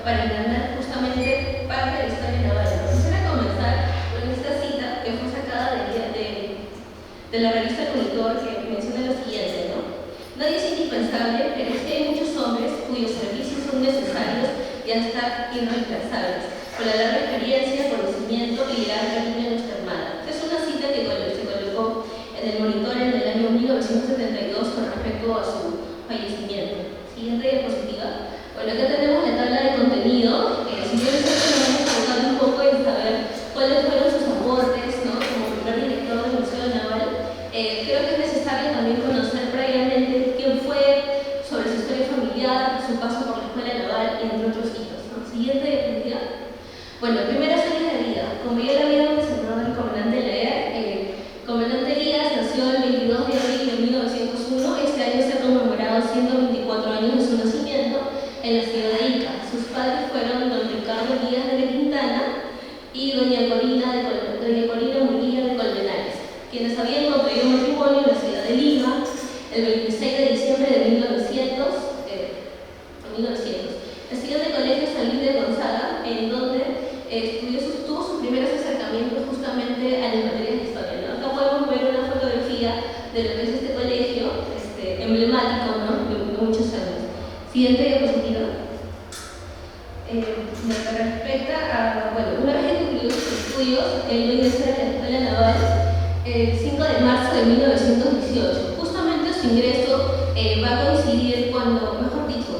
para entender justamente parte de la historia naval. Quisiera comenzar con esta cita que fue sacada de la revista El Monitor, que menciona lo siguiente, ¿no? Nadie es indispensable, pero es que hay muchos hombres cuyos servicios son necesarios y hasta irreemplazables, por la larga experiencia, conocimiento y gran cariño de nuestra Armada. Esta es una cita que se colocó en El Monitor en el año 1972 con respecto a su fallecimiento. Siguiente diapositiva. Bueno, acá tenemos la tabla de contenido. Si yo les nos vamos a enfocar un poco en saber cuáles fueron sus aportes, ¿no? Como primer director del Museo Naval. Creo que es necesario también conocer previamente quién fue, sobre su historia familiar, su paso por la Escuela Naval y entre otros hitos, ¿no? Siguiente diapositiva. Bueno, primeros años de vida. Como ya lo había mencionado el comandante Leer, comandante Elías nació el 22 de abril de 1901. Este año se ha conmemorado 124 años de su nacimiento en la ciudad de Ica. Sus padres fueron don Ricardo Elías de Quintana y doña Corina Murguía de Colmenares, quienes habían contraído matrimonio en la ciudad de Lima el 26 de diciembre de 1900. Estudió en el Colegio San Luis de Gonzaga, en donde tuvo sus primeros acercamientos justamente a las materias de historia, ¿no? Acá podemos ver una fotografía de lo que es este colegio, emblemático, ¿no? De muchos años. Siguiente diapositiva. Lo que respecta a, bueno, una vez que concluyó sus estudios, él ingresó a la Escuela Naval el 5 de marzo de 1918. Justamente su ingreso va a coincidir cuando, mejor dicho,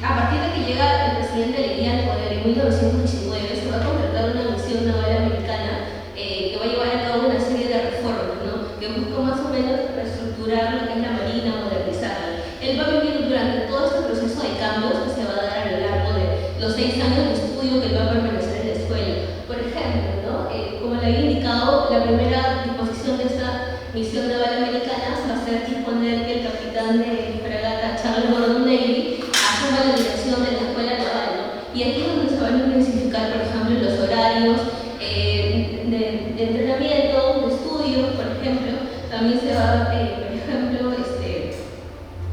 a partir de que llega el presidente Leguía al poder en 1919, se va a contratar una misión naval americana que va a llevar a cabo una serie de reformas, ¿no? Que busca más o menos reestructurar lo que es la marina, modernizarla. Él va a vivir durante todo este proceso de cambios que se va a dar a lo largo de los 6 años de estudio que él va a permanecer en la escuela. Por ejemplo, ¿no? Como le había indicado, la primera disposición de esta misión naval americana va a ser disponer que el capitán de fragata Charles Gordon Navy asuma la dirección de la escuela naval, ¿no? Y aquí es donde se van a intensificar, por ejemplo, los horarios de entrenamiento, de estudios, por ejemplo. También se va, por ejemplo,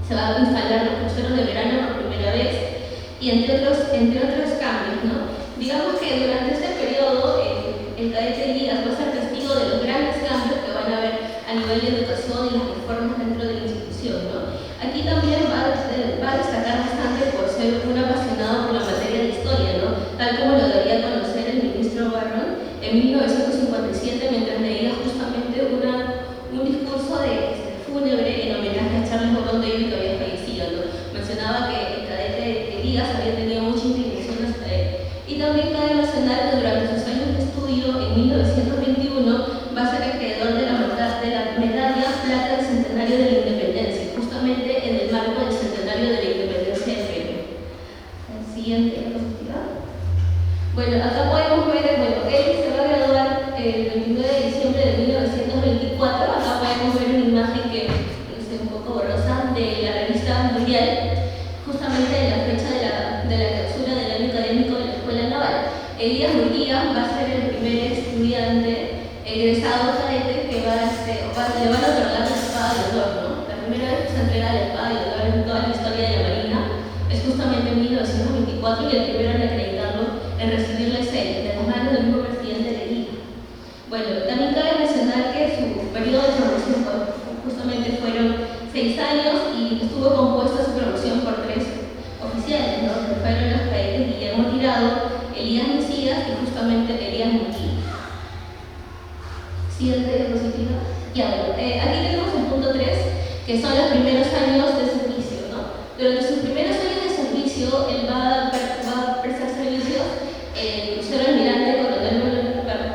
se va a instalar los cruceros de verano por primera vez, y entre otros cambios, ¿no? Digamos que durante este periodo el cadete Elías va a ser testigo de los grandes cambios que van a haber a nivel de educación y las reformas dentro de la institución, ¿no? Aquí también va a destacar bastante por ser un apasionado por la materia de historia, ¿no? Tal como lo daría a conocer el ministro Barron en 1957, mientras leía justamente un discurso fúnebre en homenaje a Charles Gordon Navy, que había fallecido, ¿no? Mencionaba que el cadete Elías había tenido mucha inclinación hacia él. Y también cabe mencionar que durante sus años de estudio, en 1921, va a ser acreedor de la medalla plata del centenario de la independencia, justamente en el marco del centenario de la independencia del Perú. Siguiente diapositiva. Bueno, acá podemos ver, él se va a graduar el 29 de diciembre de 1924. Acá podemos ver una imagen que es un poco borrosa de la revista Mundial, justamente en la fecha de la clausura del año académico de la Escuela Naval. Elías Murguía va a ser el primer estudiante egresado cadete que le van a otorgar la espada de honor, ¿no? La primera vez que se entrega la espada de honor en toda la historia de la Marina es justamente en 1924, y el primero en acreditarlo, en recibirla es él, de las manos del mismo presidente Leguía. Bueno, también cabe mencionar que su periodo de promoción justamente fueron 6 años y estuvo compuesta su promoción por 3 oficiales, ¿no? Que fueron los cadetes Guillermo Tirado, Elías Mesías y justamente Elías Murguía. Siguiente diapositiva. Ya, bueno, aquí tenemos el punto 3, que son los primeros años de servicio, ¿no? Durante sus primeros años de servicio, él va a prestar servicios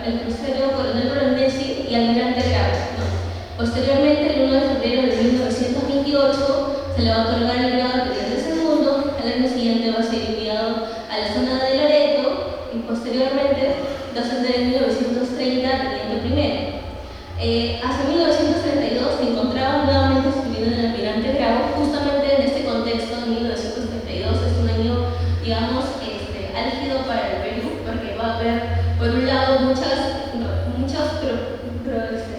el crucero Coronel Bolognesi y Almirante Grau, ¿no? Posteriormente, el 1 de febrero de 1928, se le va a otorgar el grado de teniente segundo. Al año siguiente va a ser enviado a la zona de Loreto y posteriormente, docente de 1930, teniente primero. Hacia 1932 se encontraba nuevamente escribiendo en el Almirante Grau, justamente en este contexto de 1932. Es un año, digamos, álgido para el Perú, porque va a haber, por un lado, muchas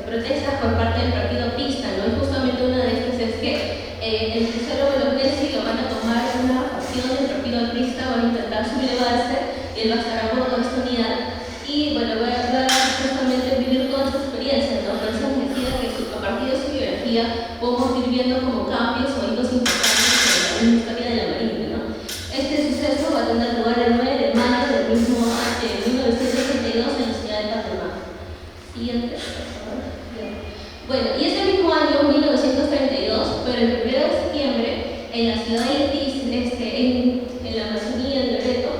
protestas por parte del partido aprista, ¿no? Y justamente una de estas es que el crucero Bolognesi lo van a tomar una facción del partido aprista va a intentar sublevarse y él va a estar a bordo de esta unidad y bueno, va a justamente vivir toda esta experiencia, ¿no? Por eso me decía que a partir de su biografía podemos ir viendo como cambios o hitos importantes en la historia de la Marina, ¿no? Este suceso va a tener lugar el 9 de mayo del mismo año de 1932 en la ciudad de Panamá. Siguiente, por favor. Bien. Bueno, y ese mismo año, 1932, pero el 1 de septiembre, en la ciudad de Leticia, en la Amazonía, en Loreto,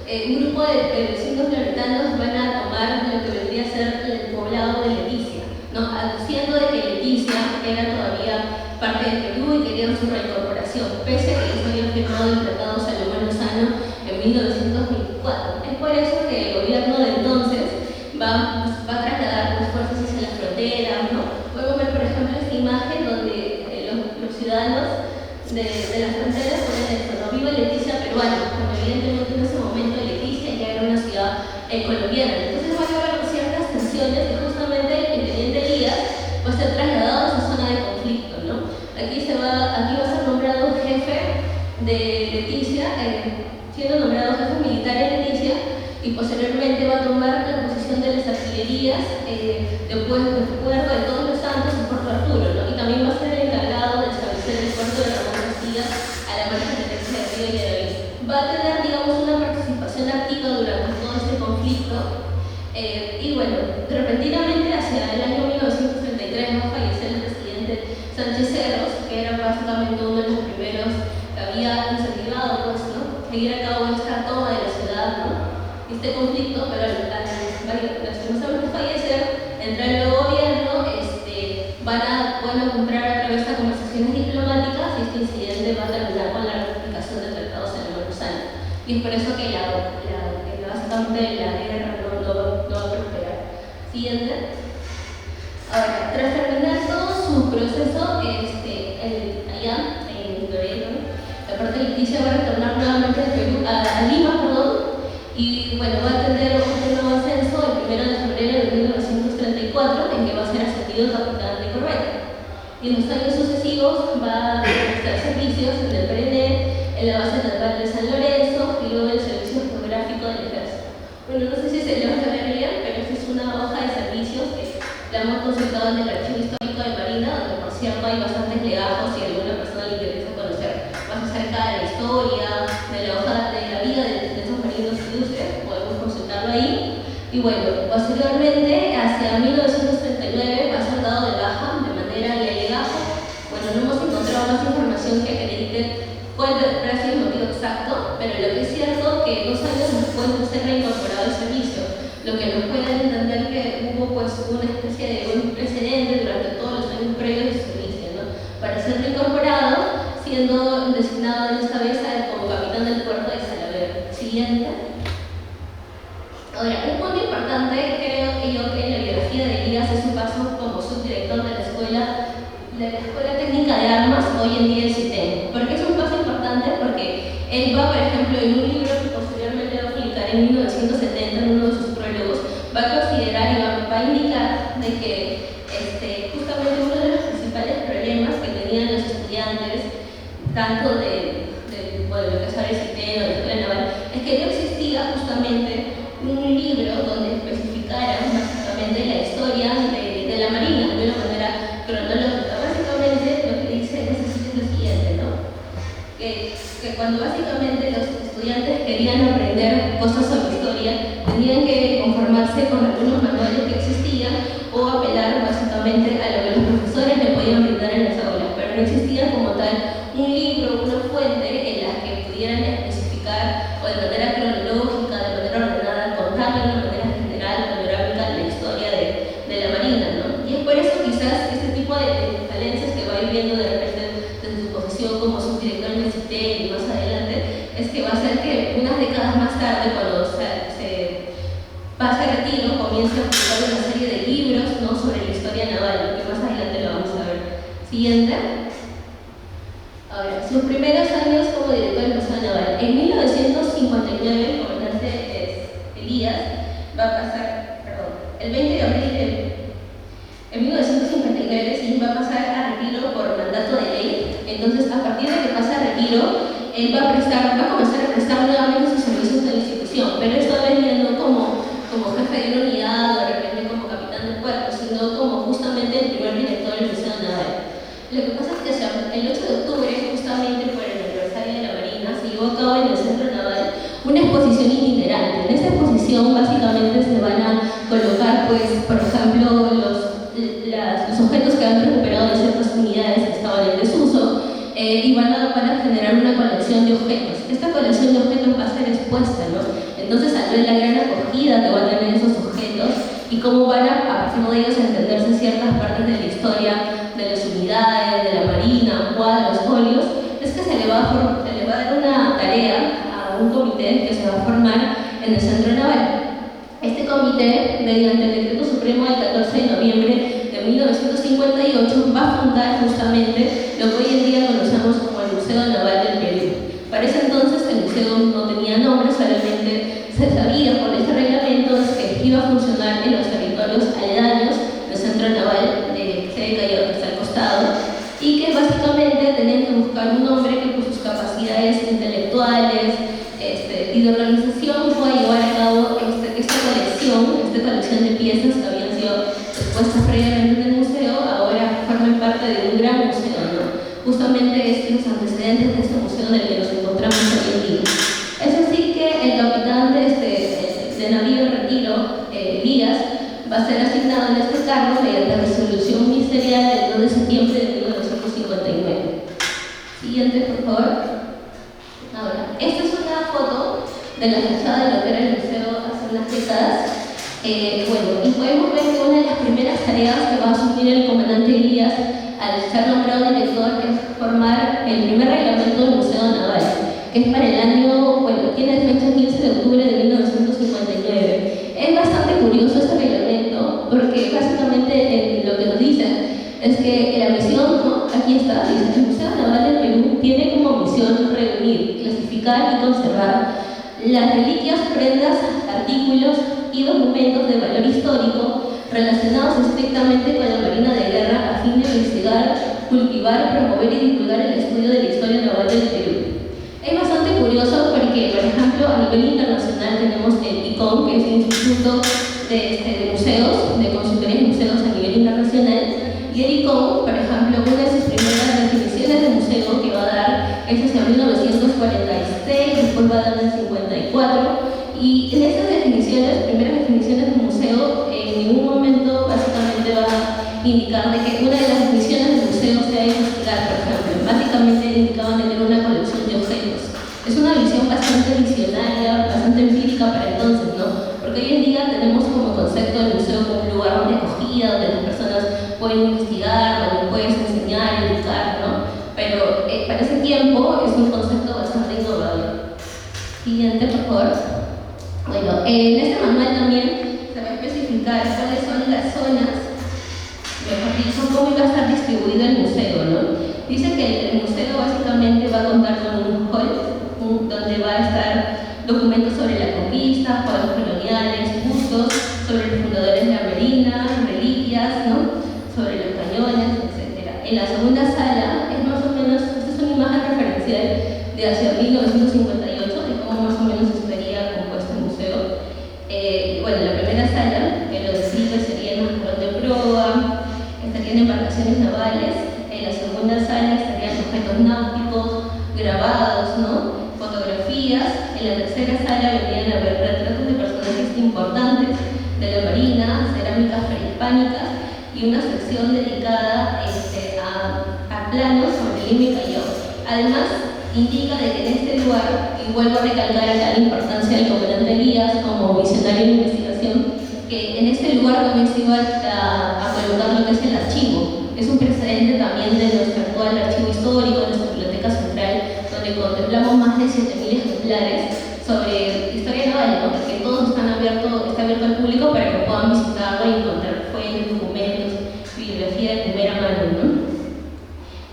un grupo de vecinos loretanos van a tomar lo que vendría a ser el poblado de Leticia, ¿no? Aduciendo de que Leticia era todavía parte de Perú y querían su reincorporación, pese a que ellos habían firmado el Tratado Salomón-Lozano en 1924. Es por eso que el gobierno de entonces va a trasladar las fuerzas hacia las fronteras, ¿no? Podemos ver, por ejemplo, esta imagen donde los ciudadanos de las fronteras ponen esto, ¿no? Viva Leticia peruana, cuando evidentemente en ese momento Leticia ya era una ciudad colombiana. Entonces va a haber ciertas tensiones y justamente el teniente Elías va a ser trasladado a esa zona de conflicto, ¿no? Aquí va a ser nombrado jefe de Leticia, siendo nombrado jefe militar en Leticia, y posteriormente va a tomar la posición de las artillerías de Puerto de Todos los Santos en Puerto Arturo, ¿no? Y también va a ser el encargado de establecer el puerto de Ramón Castilla a la margen derecha del río Yaraví. Va a tener, digamos, una participación activa durante todo este conflicto y bueno, repentinamente hacia el año 1933 va a fallecer el presidente Sánchez Cerros, que era básicamente uno de los primeros que había incentivado pues, ¿no? Seguir a cabo esta toma de la ciudad, ¿no? Este conflicto, pero lastimosamente fallecer, entra el nuevo gobierno, van a comprar a través de conversaciones diplomáticas y este incidente va a terminar con la ratificación del Tratado Salomón-Lozano. Y es por eso que básicamente la guerra no va a prosperar. Siguiente. Ahora, tras terminar todo su proceso allá en Loreto, la parte de Leticia va a retornar nuevamente a Lima, y bueno, va a tener un nuevo ascenso el 1 de febrero de 1934, en que va a ser ascendido capitán de corbeta. Y en los años sucesivos va a prestar servicios en el PRD, en la base naval de San Lorenzo y luego en el servicio geográfico del ejército. Bueno, no sé si se lo van a ver bien, pero esta es una hoja de servicios que la hemos consultado en el Archivo Histórico de Marina, donde por cierto hay bastantes legajos si a alguna persona le interesa conocer más acerca de la historia, de la vida de esos marinos ilustres, podemos consultarlo ahí. Y bueno, posteriormente, hacia 1939, va a ser dado de baja de manera ilegajo. Bueno, no hemos encontrado más información que acredite cuál es el motivo exacto, pero lo que es cierto que 2 años después de ser reincorporado al servicio, lo que nos puede entender que hubo pues una especie de un precedente durante todos los años previos de servicio, ¿no? Para ser reincorporado, siendo designado en esta vez como capitán del puerto de Salaverry. Siguiente. Ahora, un punto importante, creo que en la biografía de Elías es su paso como subdirector de la Escuela Técnica de Armas, hoy en día el CITEM. ¿Por qué es un paso importante? Porque él va, por ejemplo, en un libro que posteriormente va a publicar en 1970, en uno de sus prólogos, va a considerar y va a indicar de que justamente uno de los principales problemas que tenían los estudiantes, tanto de lo que es ahora el CITEM o la Escuela Naval, es que no existía justamente un libro donde especificara básicamente la historia de la Marina de una manera cronológica. Básicamente lo que dice es lo siguiente, ¿no? Que cuando básicamente los estudiantes querían aprender cosas sobre historia, tenían que conformarse con algunos manuales que existían o apelar básicamente a lo que los profesores le podían brindar en las aulas, pero no existía como tal un libro, una fuente en la que pudieran especificar o de manera cronológica, de manera ordenada, contar de una manera general, panorámica, la historia de la Marina, ¿no? Y es por eso quizás este tipo de falencias que va a ir viendo de repente desde su posición como subdirector en el CITEM y más adelante, es que va a hacer que unas décadas más tarde, cuando se pase a retiro, comience a publicar una serie de libros, ¿no? Sobre la historia naval, que más adelante lo vamos a ver. Siguiente. Ahora, sus primeros años como director de la Escuela Naval. En 1959, el comandante Elías va a pasar, el 20 de abril en 1959, sí, va a pasar a retiro por mandato de ley. Entonces, a partir de que pasa a retiro, él va a comenzar a prestar nuevamente exposición básicamente se van a colocar, pues, por ejemplo, los objetos que han recuperado de ciertas unidades que estaban en desuso, y van a generar una colección de objetos. Esta colección de objetos va a ser expuesta, ¿no? Entonces, al ver la gran acogida que van a tener esos objetos y cómo van a partir de ellos entenderse ciertas partes de la historia de las unidades, de la marina, cuadros, óleos, es que se le va a dar una tarea a un comité que se va a formar en el Centro Naval. Este comité, mediante el Decreto Supremo del 14 de noviembre de 1958, va a fundar justamente lo que hoy en día conocemos como el Museo Naval del Perú. Para ese entonces el museo no tenía nombre, solamente se sabía por este reglamento que iba a funcionar en los territorios aledaños del Centro Naval de Seca y al costado, y que básicamente tenían que buscar un hombre que por sus capacidades intelectuales y de organización pueda llevar a cabo esta colección de piezas que habían sido expuestas previamente en el museo, ahora forman parte de un gran museo, ¿no? Justamente los antecedentes de este museo en el que nos encontramos hoy en día. Es así que el capitán de navío en retiro, Elías, va a ser asignado en este cargo mediante resolución ministerial del 2 de septiembre de 1959. Siguiente, por favor. Ahora, esta es una foto de la fachada de lo que era el museo hace unas décadas. Y podemos ver que una de las primeras tareas que va a asumir el comandante Elías al ser nombrado director es formar el primer reglamento del Museo Naval, que es para el año, tiene fecha 15 de octubre de 1959. Es bastante curioso este reglamento porque básicamente lo que nos dicen es que la misión, ¿no? Aquí está, dice, el Museo Naval del Perú tiene como misión reunir, clasificar y conservar las reliquias, prendas, artículos y documentos de valor histórico relacionados estrictamente con la Marina de Guerra a fin de investigar, cultivar, promover y divulgar el estudio de la historia naval del Perú. Es bastante curioso porque, por ejemplo, a nivel internacional tenemos el ICOM, que es el Instituto de Museos, de Consultoría de Museos a nivel internacional, y el ICOM, por ejemplo, una de sus primeras definiciones de museo que va a dar es hacia 1946, después va a dar en 54, y en estas definiciones, primeras definiciones de museo, en ningún momento básicamente va a indicar de que una de las definiciones de museo sea investigar, por ejemplo. Básicamente indicaban tener una colección de objetos. Es una visión bastante visionaria, bastante empírica para entonces, ¿no? Porque hoy en día tenemos como concepto del museo como un lugar de acogida, donde las personas pueden investigar, donde puedes enseñar, educar, ¿no? Pero para ese tiempo es un concepto bastante innovador. Siguiente, por favor. Bueno, en este manual también se va a especificar cuáles son las zonas, mejor dicho, cómo va a estar distribuido el museo, ¿no? Dice que el museo básicamente va a contar con un hall donde va a estar documentos sobre la conquista, juegos coloniales, bustos sobre los fundadores de la Marina, reliquias, ¿no? Sobre los cañones, etc. En la segunda sala es más o menos, esta es una imagen referencial de hacia 1958, de cómo más o menos estaría compuesto el museo. La primera sala, que lo describe, sería el mascarón de proa, estarían embarcaciones navales. En la segunda sala estarían objetos náuticos, grabados, ¿no? Fotografías. En la tercera sala vendrían a ver retratos de personajes importantes de la Marina, cerámicas prehispánicas y una sección dedicada a planos sobre Lima y Callao. Además, indica de que en este lugar, y vuelvo a recalcar la importancia del comandante Elías como visionario de investigación, que en este lugar también se iba a colocar lo que es el archivo. Es un precedente también de nuestro actual archivo histórico, de nuestra biblioteca central, donde contemplamos más de 7.000 ejemplares sobre historia naval, ¿no? Que todos está abierto al público para que puedan visitarlo y encontrar fuentes, documentos, bibliografía de primera mano, ¿no?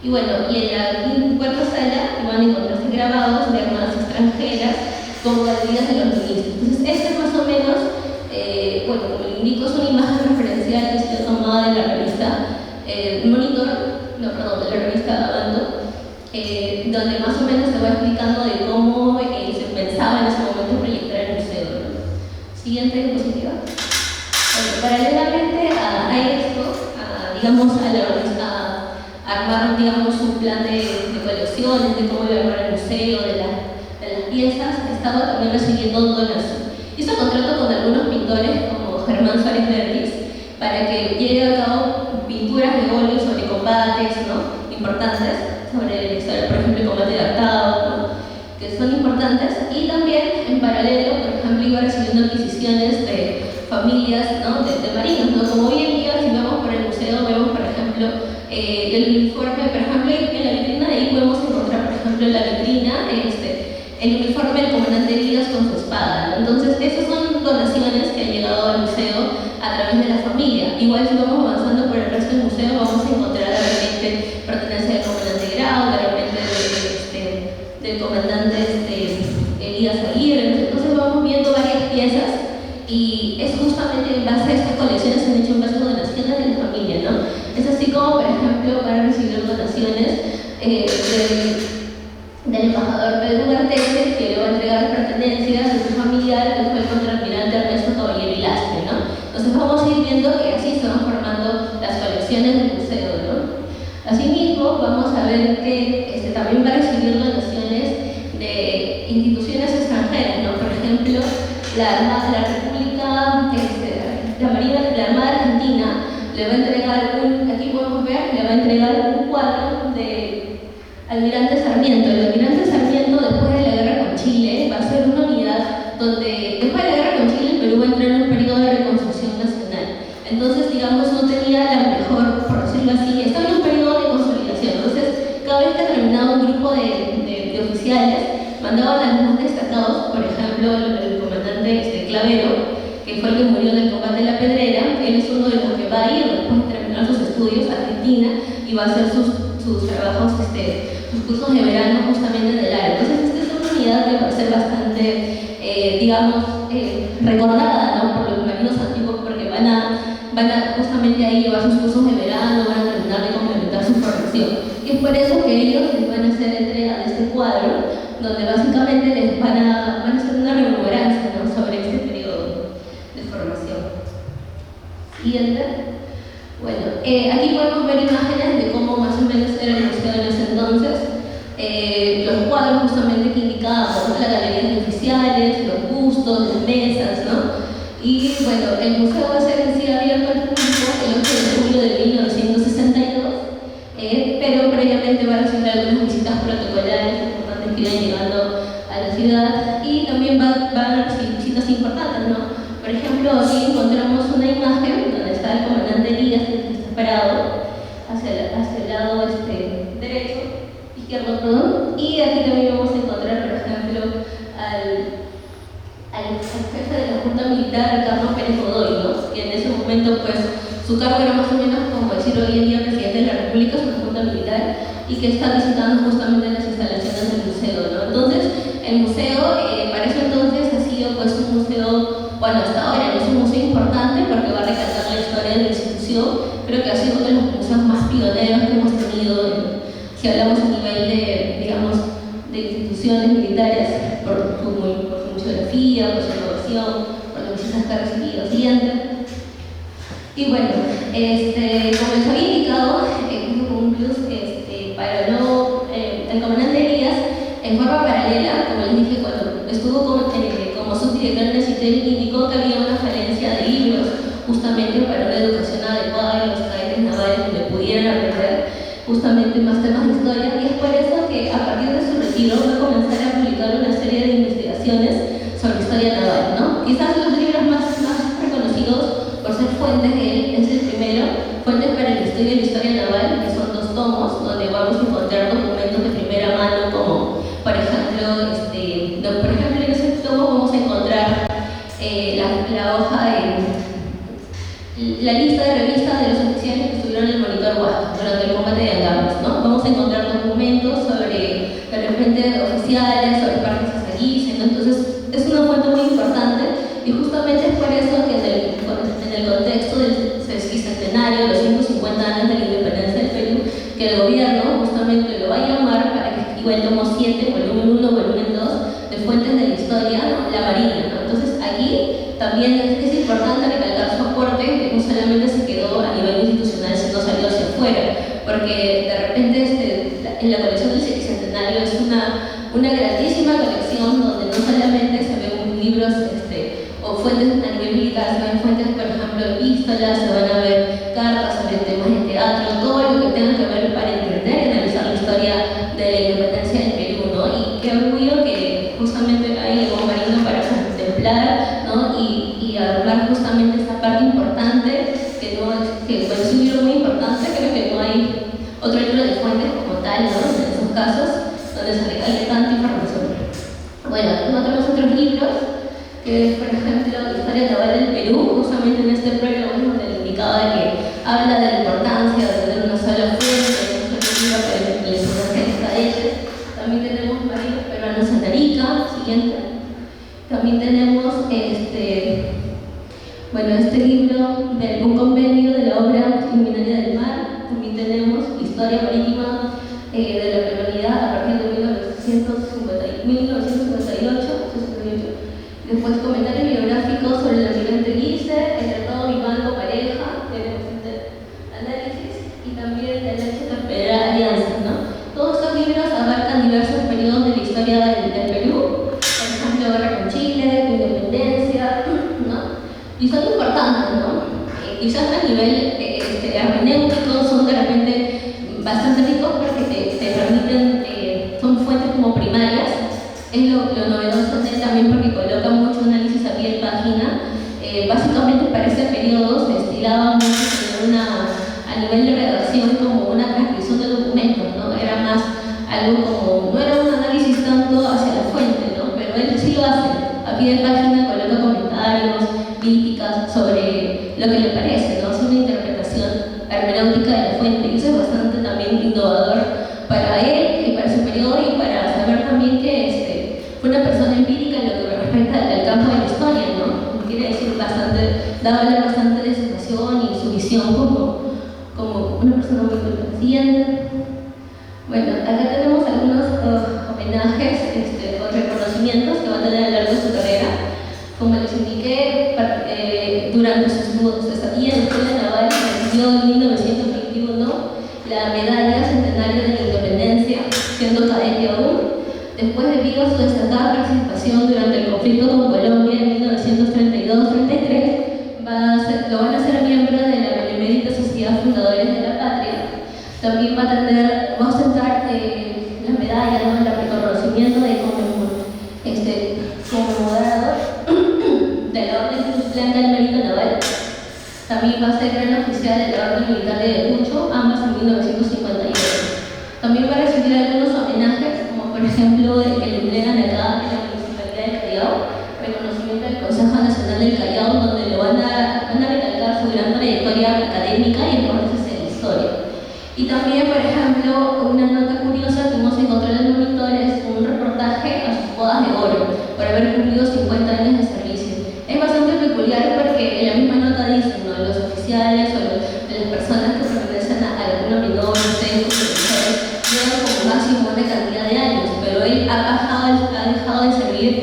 Y en la cuarta sala van a encontrarse grabados de armadas extranjeras con galerías de los ministros. Entonces, este es más o menos, como le indico, es una imagen referencial que está tomada de la revista de la revista Abando, donde más o menos se va explicando de cómo se pensaba en ese momento proyectar el museo, ¿no? Siguiente diapositiva. Paralelamente a esto, a armar, un plan de colecciones, de cómo iba a armar el museo, de las piezas, estaba también recibiendo donaciones. Hizo contrato con para que lleve a cabo pinturas de óleo sobre combates, ¿no?, importantes, sobre la historia, por ejemplo, el combate de Artao, ¿no?, que son importantes. Y también, en paralelo, por ejemplo, iba recibiendo adquisiciones de familias, ¿no?, de marinos, ¿no? Como hoy en día, si vamos por el museo, vemos, por ejemplo, el uniforme, por ejemplo, en la vitrina de ahí podemos encontrar, por ejemplo, en la vitrina, el uniforme del comandante Díaz con su espada, ¿no? Entonces, esas son donaciones que han llegado al museo a través de la familia. Igual, si vamos avanzando por el resto del museo, vamos a encontrar de repente pertenencia del comandante Grau, de repente del comandante Elías Aguirre. Entonces, vamos viendo varias piezas y es justamente en base a estas colecciones se han hecho en base a donaciones de la familia, ¿no? Es así como, por ejemplo, van a recibir donaciones del embajador Pedro Gartese, que le va a entregar pertenencias de su familiar, que fue el contraalmirante Ernesto Caballero y Lastre, ¿no? Entonces vamos a ir viendo que así se van formando las colecciones del museo, ¿no? Asimismo, vamos a ver que también va a recibir donaciones de instituciones extranjeras, ¿no? Por ejemplo, la República, la Marina, la Armada Argentina le va a entregar aquí podemos ver, le va a entregar un cuadro de Almirante Sarmiento. El Almirante Sarmiento, después de la guerra con Chile, va a ser una unidad donde, después de la guerra con Chile, el Perú va a entrar en un periodo de reconstrucción nacional. Entonces, digamos, no tenía la mejor, por decirlo así, estaba en un periodo de consolidación. Entonces, cada vez que terminaba un grupo de oficiales, mandaban a los más destacados, por ejemplo, el comandante Clavero, que fue el que murió en el combate de la Pedrera. Él es uno de los que va a ir, después de terminar sus estudios, a Argentina y va a hacer sus trabajos, sus cursos de verano justamente en el área. Entonces, esta es una unidad que va a ser bastante, digamos, recordada, ¿no?, por los marinos antiguos, porque van a justamente ahí llevar sus cursos de verano, van a terminar de complementar su formación. Y es por eso que ellos les van a hacer entrega de este cuadro, donde básicamente les van a hacer una remembranza, ¿no?, sobre este periodo de formación. Siguiente. Bueno, aquí podemos ver imágenes de cómo más o menos era el museo en ese entonces. Los cuadros justamente que indicábamos, ¿no?, las galerías de oficiales, los bustos, las mesas, ¿no? Y bueno, el museo va a ser en sí abierto al público el 8 de julio de 1962, pero previamente va a recibir algunas visitas protocolares importantes que irán llegando a la ciudad, y también van a recibir visitas importantes, ¿no? Por ejemplo, aquí encontramos una imagen donde está el comandante Díaz, que está parado hacia el lado izquierdo, perdón, y aquí también vamos a encontrar, por ejemplo, al jefe de la Junta Militar, Carlos Pérez Godoy, ¿no?, que en ese momento, pues, su cargo era más o menos como decir hoy en día presidente de la República, es una Junta Militar, y que está visitando justamente las instalaciones del museo, ¿no? Entonces, el museo, para eso entonces, ha sido, pues, un museo, bueno, hasta ahora es un museo importante porque va a recatar la historia de la institución. Creo que ha sido uno de los museos más pioneros que hemos tenido, si hablamos a nivel de, digamos, de instituciones militares, por su museografía, por su innovación, por las visitas que ha recibido. Siguiente. Y bueno, como les había indicado, un plus para el comandante Elías, en forma paralela, como les dije, cuando estuvo como subdirector en el CITEL, indicó que había una falencia de libros justamente para una educación adecuada en los cadetes navales donde pudieran aprender justamente más temas de historia, y es por eso que a partir de su retiro va a comenzar a publicar una serie de investigaciones sobre historia naval, ¿no? Quizás los libros más reconocidos por ser fuentes de él es el primero, Fuentes para el Estudio de la Historia Naval, que son 2 tomos, donde vamos a encontrar documentos de primera mano, como por ejemplo, en ese tomo vamos a encontrar la hoja la lista de revistas de los oficiales que estuvieron en el monitor Huasca durante el combate de Angamos, ¿no? Vamos a encontrar documentos sobre de repente oficiales, sobre parques azaguíes, ¿no? Entonces es una fuente muy importante, y justamente es por eso que en el contexto del sesquicentenario, los 150 años de la independencia del Perú, que el gobierno justamente lo va a llamar para que escriba el tomo 7, volumen 1, volumen 2, de Fuentes de la Historia, ¿no?, la Marina, ¿no? Entonces aquí también es importante recalcar su aporte, que no solamente se quedó a nivel institucional, sino salió hacia afuera, porque de repente en la colección del sesquicentenario es una grandísima colección donde no solamente se ven libros o fuentes a nivel militar, se ven fuentes, por ejemplo, epístolas, se van a ver que es, por ejemplo, la historia naval del Perú, justamente en este prólogo donde le indicaba que habla de la importancia de tener una sola fuente, una sola libro para la enseñanza de los cadetes. También tenemos marinos peruanos en Arica, siguiente. También tenemos este libro de un convenio de la obra Luminaria del Mar. También tenemos Historia Marítima de la Peruanidad a partir de 1958. Después comentarios biográficos sobre el almirante Guise, el tratado Vivanco Pareja, de análisis, y también el hecho de Federal Alianza, ¿no? Todos estos libros abarcan diversos periodos de la historia del Perú, por ejemplo, guerra con Chile, independencia, ¿no? Y son importantes, ¿no? Quizás a nivel hermenéutico son de repente bastante ricos porque te permiten, son fuentes como primarias. Es lo novedoso de él también porque coloca mucho análisis a pie de página. Básicamente para ese periodo se estilaba mucho a nivel de redacción como una transcripción de documentos, ¿no? Era más algo como, no era un análisis tanto hacia la fuente, ¿no? Pero él sí lo hace. A pie de página coloca comentarios, críticas sobre lo que le parece, ¿no? Hace una interpretación hermenéutica de la fuente y eso es bastante también innovador para él y para su periodo y para saber también que fue una persona empírica en lo que respecta al campo de la historia, ¿no? Quiere decir da valor bastante de su pasión y su visión como una persona muy consciente. Bueno, acá tenemos algunos homenajes o reconocimientos que va a tener a lo largo de su carrera. Como les indiqué, durante su estadía en la Escuela Naval recibió en 1921 la medalla centenario de la Independencia, siendo cadete aún. Después, debido a su destacada participación durante el conflicto con Colombia en 1932-33, lo van a hacer miembro de la Benemérita Sociedad Fundadores de la Patria. También va a ostentar la medalla, ¿no? El reconocimiento de conmemorador de la Orden Cruz Blanca del Mérito Naval. También va a ser gran oficial de la Orden Militar de Ayacucho, ambas en 1958. También va a recibir algunos homenajes, como por ejemplo el que le entregan acá en la Municipalidad de Callao, reconocimiento del Consejo Nacional del Callao, donde lo van a recalcar su gran trayectoria académica y aportes en la historia. Y también, por ejemplo, una nota curiosa que hemos encontrado en el monitor es un reportaje a sus bodas de oro, por haber cumplido 50 años de servicio. Es bastante peculiar porque en la misma nota dicen, ¿no? Los oficiales o de las personas que pertenecen a alguna menor, llevan como máximo una cantidad de años, pero él ha dejado de servir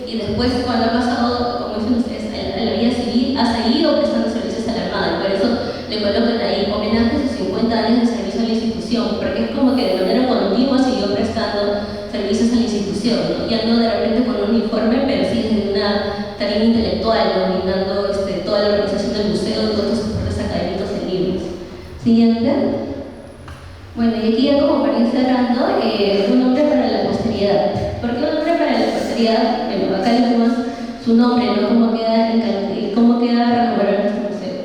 y después, cuando ha pasado, como dicen ustedes, a la vida civil, ha seguido prestando servicios a la Armada, y por eso le colocan ahí homenajes a sus 50 años de servicio a la institución, porque es como que de manera continua siguió prestando servicios a la institución, ¿no? Ya no de repente con un uniforme, pero sí desde una tarea intelectual, ¿no? Brindando toda la organización del museo y todos los soportes académicos en libros. Siguiente. Bueno, y aquí ya como para ir cerrando, un nombre para la posteridad. ¿Por qué un nombre para la posteridad? Bueno, acá le ponemos su nombre, ¿no? Cómo queda renombrado nuestro museo.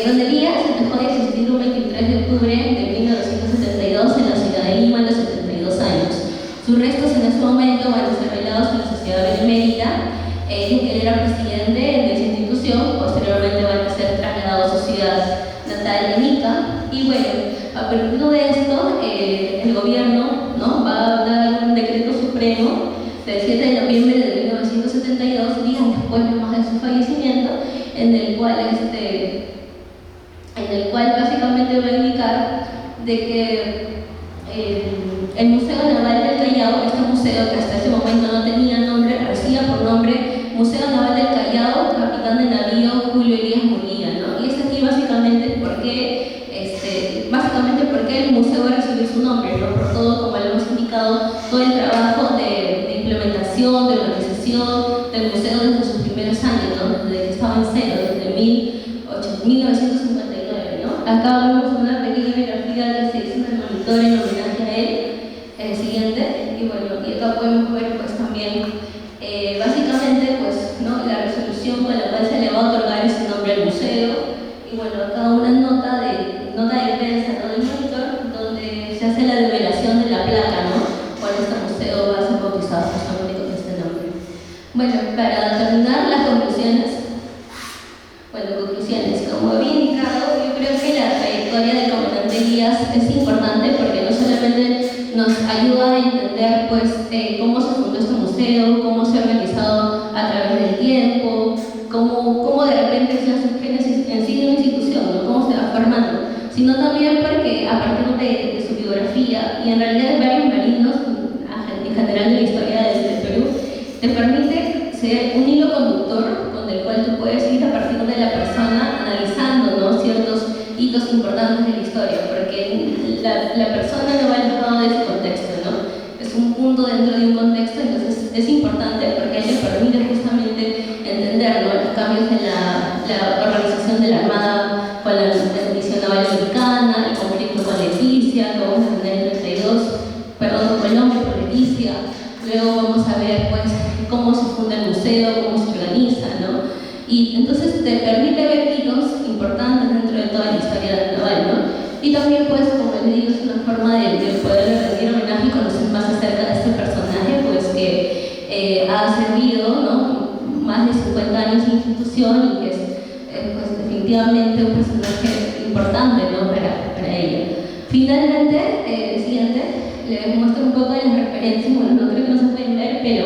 Don Elías dejó de existir un 23 de octubre de 1972 en la ciudad de Lima a los 72 años. Sus restos en ese momento van a ser velados en la Sociedad Benemérita. Él era presidente de esa institución, posteriormente van a ser trasladados a su ciudad natal de Ica. Y bueno, a partir de esto, el gobierno, ¿no? Va a dar un decreto supremo del 7 de noviembre de 1972, días después nomás de su fallecimiento, en el cual básicamente va a indicar de que el Museo Naval del Callao, este museo que hasta ese momento no tenía nombre, recibía por nombre Museo Naval del Callao, capitán de navío Julio Elías Munguía, ¿no? Y es aquí básicamente porque el museo va a recibir su nombre, ¿no? Por todo, como lo hemos indicado, todo el trabajo de implementación, de organización del museo desde sus primeros años, ¿no? Desde que estaba en cero, desde 1959, ¿no? Acá vemos una pequeña biografía que se hizo en el monitor en homenaje a él, el siguiente, y bueno, y acá podemos ver pues también básicamente pues, ¿no? La resolución con la cual se le va a otorgar ese nombre al museo, y bueno, acá una nota de prensa, ¿no? Del monitor, donde se hace la develación de la placa, ¿no? Cuando este museo va a ser bautizado justamente con este nombre. Bueno, para terminar las conclusiones, como había indicado, yo creo que la trayectoria del comandante Elías es importante porque no solamente nos ayuda a entender pues, cómo se fundó este museo, cómo se ha organizado a través del tiempo, cómo de repente es la génesis en sí de una institución, ¿no? Cómo se va formando, sino también porque a partir de su biografía y en realidad de varios marinos en general de la historia del Perú, te permite ser un hilo conductor con el cual tú puedes ir a partir de la persona analizando, ¿no?, ciertos hitos importantes de la historia, porque la persona no va alejado de su contexto, ¿no? Es un punto dentro de un contexto, entonces es importante porque a ella permite justamente entender, ¿no?, los cambios en la organización de la Armada con la misión naval americana, el conflicto con Leticia, que vamos a tener en el 32, perdón, Colombia por Leticia. Luego vamos a ver pues, cómo se funda el museo, cómo se organiza, ¿no? Y entonces te permite ver hitos importantes dentro de toda la historia naval, ¿no? Y también, pues, como les digo, es una forma de poder rendir homenaje y conocer más acerca de este personaje, pues, que ha servido, ¿no?, más de 50 años en institución y que es, pues, definitivamente un personaje importante, ¿no?, para ella. Finalmente, siguiente, les muestro un poco de las referencias. Bueno, no creo que no se pueden ver, pero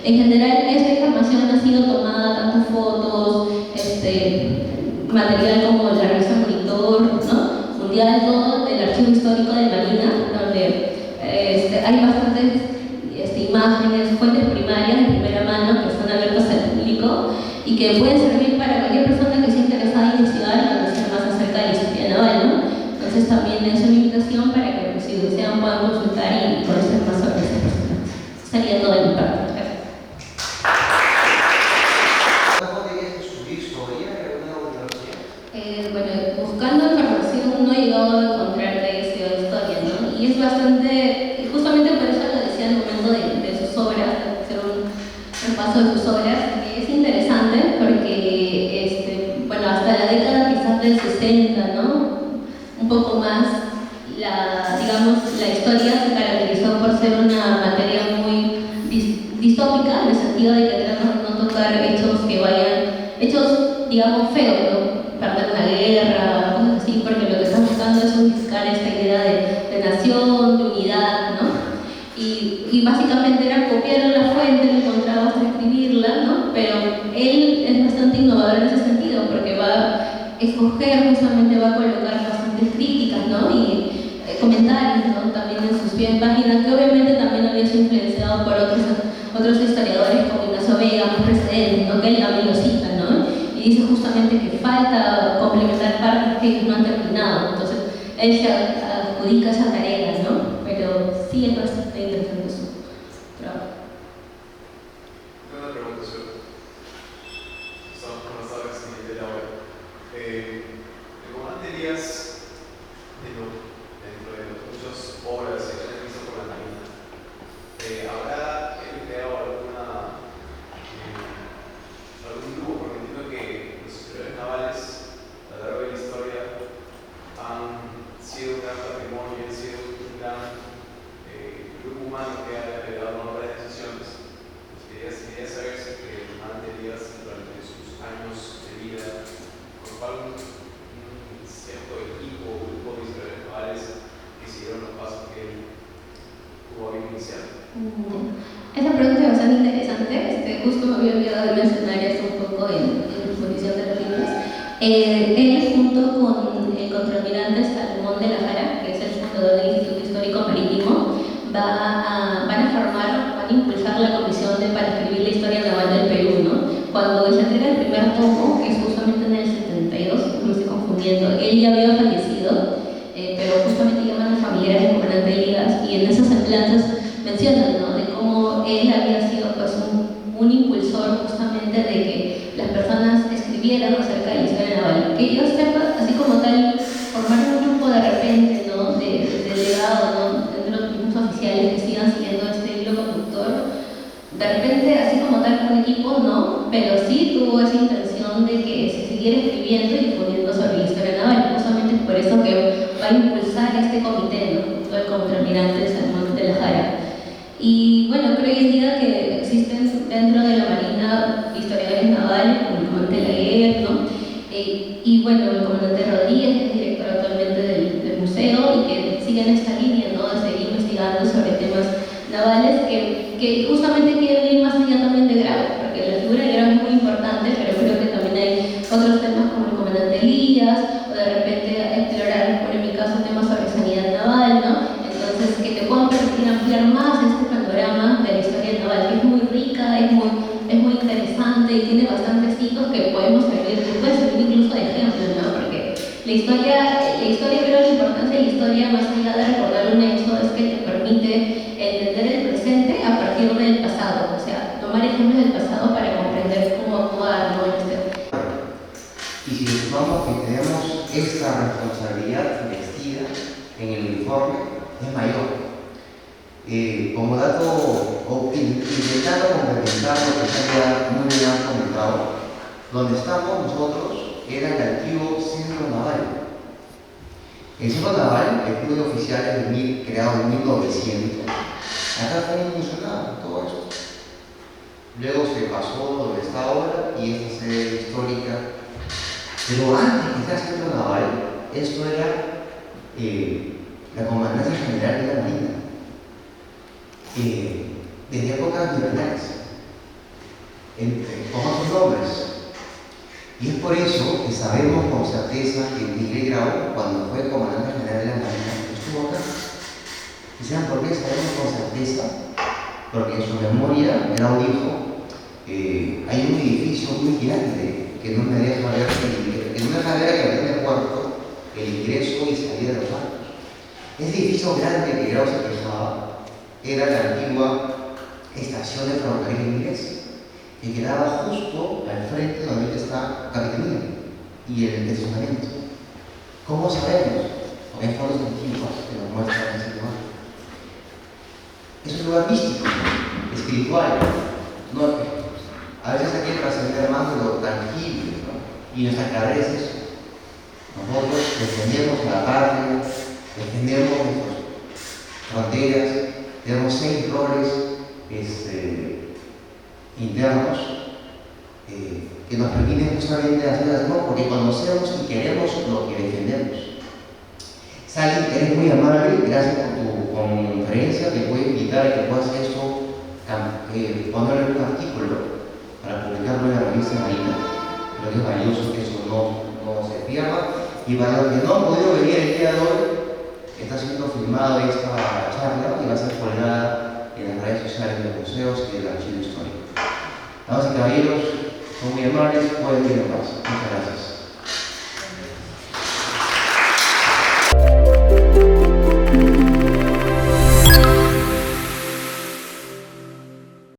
en general esta información ha sido tomada, tanto fotos, material como la revista Monitor, ¿no?, mundial, todo del Archivo Histórico de Marina, donde hay bastantes imágenes, fuentes primarias de primera mano que están abiertas al público y que pueden servir para cualquier persona que esté interesada en investigar y conocer más acerca de la historia naval, ¿no? Entonces también es una invitación para que, pues, si desean, puedan consultar y conocer más sobre esta persona. Sería todo de mi parte. Bueno, buscando información no he llegado a encontrar que haya sido historia, ¿no? Y es bastante, justamente por eso lo decía al momento de sus obras, hacer un repaso de sus obras, es interesante porque, bueno, hasta la década quizás del 60, ¿no?, un poco más, digamos, la historia se caracterizó por ser una materia muy distópica, en el sentido de que tratamos de no tocar hechos, digamos, feos, ¿no?, perder una guerra, cosas así, porque lo que están buscando es unificar esta idea de nación, de unidad, ¿no? Y básicamente era copiar la fuente, lo encontraba hasta escribirla, ¿no? Pero él es bastante innovador en ese sentido, porque va a escoger, justamente va a colocar bastantes críticas, ¿no?, y comentarios, ¿no?, también en sus 100 páginas, que obviamente también había sido influenciado por otros historiadores como Ignacio Vega, más precedentes, ¿no?, que él también lo cita, ¿no?, y dice justamente que falta complementar partes que ellos no han terminado. Entonces, él se adjudica esa tarea, ¿no? Pero sí es bastante interesante su trabajo. Una pregunta, ¿cierto? Como sabes, de la hora. El comandante Elías, dentro de las muchas obras que han visto por la Marina, ¿habrá creado algún grupo? Porque entiendo que los historiadores navales a lo largo de la historia han sido un gran patrimonio y han sido un gran grupo humano que ha heredado una obra de decisiones. Quería saber si el comandante Elías, durante sus años de vida, formó un cierto equipo o grupo de historiadores navales que siguieron los pasos que él tuvo a bien iniciar. Esa pregunta es bastante interesante. Justo me había olvidado de mencionar eso un poco en la exposición de los libros. Él, junto con el contraalmirante Salomón de la Jara, que es el fundador del Instituto Histórico Marítimo, van a impulsar la comisión para escribir la historia naval del Perú, ¿no? Cuando se entrega el primer tomo, que es justamente en el 72, no me estoy confundiendo, él ya había fallecido, pero justamente llaman a familiares del comandante Elías y en esas semblanzas mencionan, ¿no?, de cómo él había sido, pues, un impulsor justamente de que las personas escribieran acerca de la historia naval. Que ellos sepan, así como tal, formar un grupo de repente, ¿no?, de delegados, ¿no?, dentro de los mismos oficiales que sigan siguiendo este hilo conductor. De repente, así como tal, un equipo, no, pero sí tuvo esa intención de que se siguiera escribiendo y difundiendo sobre la historia naval. Justamente por eso que va a impulsar este comité, ¿no?, junto al contraalmirante Salomón de la Jara. Y bueno, creo hoy en día que existen dentro de la Marina, historiadores navales, como el comandante Laguerre, ¿no? Y bueno, el comandante Rodríguez, que es director actualmente del museo y que sigue en esta línea, ¿no? De seguir investigando sobre temas navales que justamente quieren ir más allá también de Grau, porque la figura de Grau es muy importante, pero creo que también hay otros temas como el comandante Elías, o de repente explorar, por en mi caso, temas sobre sanidad naval, ¿no? Entonces, que te puedan permitir ampliar más este panorama de la historia naval, que es muy rica, es muy interesante y tiene bastantes hitos que podemos servir, que puede servir incluso de ejemplo, ¿no? Porque la historia, creo, la importancia de la historia, más allá de recordar un hecho, es que te permite entender el presente a partir del pasado, o sea, tomar ejemplos del pasado para comprender cómo actuar, ¿no? Y si sumamos que tenemos esta responsabilidad vestida en el uniforme, es mayor. Como dato, intentando complementar lo que se había muy bien comentado, donde estamos nosotros era el antiguo Centro Naval. El Centro Naval, el club de oficiales creado en 1900, acá fue funcionado todo esto. Luego se pasó donde está ahora y esta sede histórica. Pero antes de este Centro Naval, esto era la Comandancia General de la Marina. Desde épocas militares, con otros nombres. Y es por eso que sabemos con certeza que Miguel Grau, cuando fue comandante general de la Marina, estuvo acá. ¿Y saben por qué sabemos con certeza? Porque en su memoria Grau dijo: hay un edificio muy grande que no me deja ver en el puerto el ingreso y salida de los barcos. Ese edificio grande que Grau se quejaba era la antigua estación de ferrocarril inglés, que quedaba justo al frente donde está la capitanía y el estacionamiento. ¿Cómo sabemos? Porque hay fotos antiguas que nos muestran ese lugar. Es un lugar místico, espiritual. No, a veces hay que trascender más de lo tangible, ¿no? Y nuestra carrera es eso. Nosotros defendemos la patria, defendemos nuestras fronteras, tenemos 6 roles internos que nos permiten justamente hacer las cosas porque conocemos y queremos lo que defendemos. Sally, eres muy amable, gracias por tu conferencia, te voy a invitar a que puedas esto, ponerle un artículo para publicarlo en la revista Marina. Creo que es valioso que eso no se pierda. Y para los que no han podido venir el día de hoy, está siendo filmada esta charla y va a ser colgada en las redes sociales de los museos y del archivo histórico. Damas y caballeros, son muy amables, pueden ir en paz. Muchas gracias.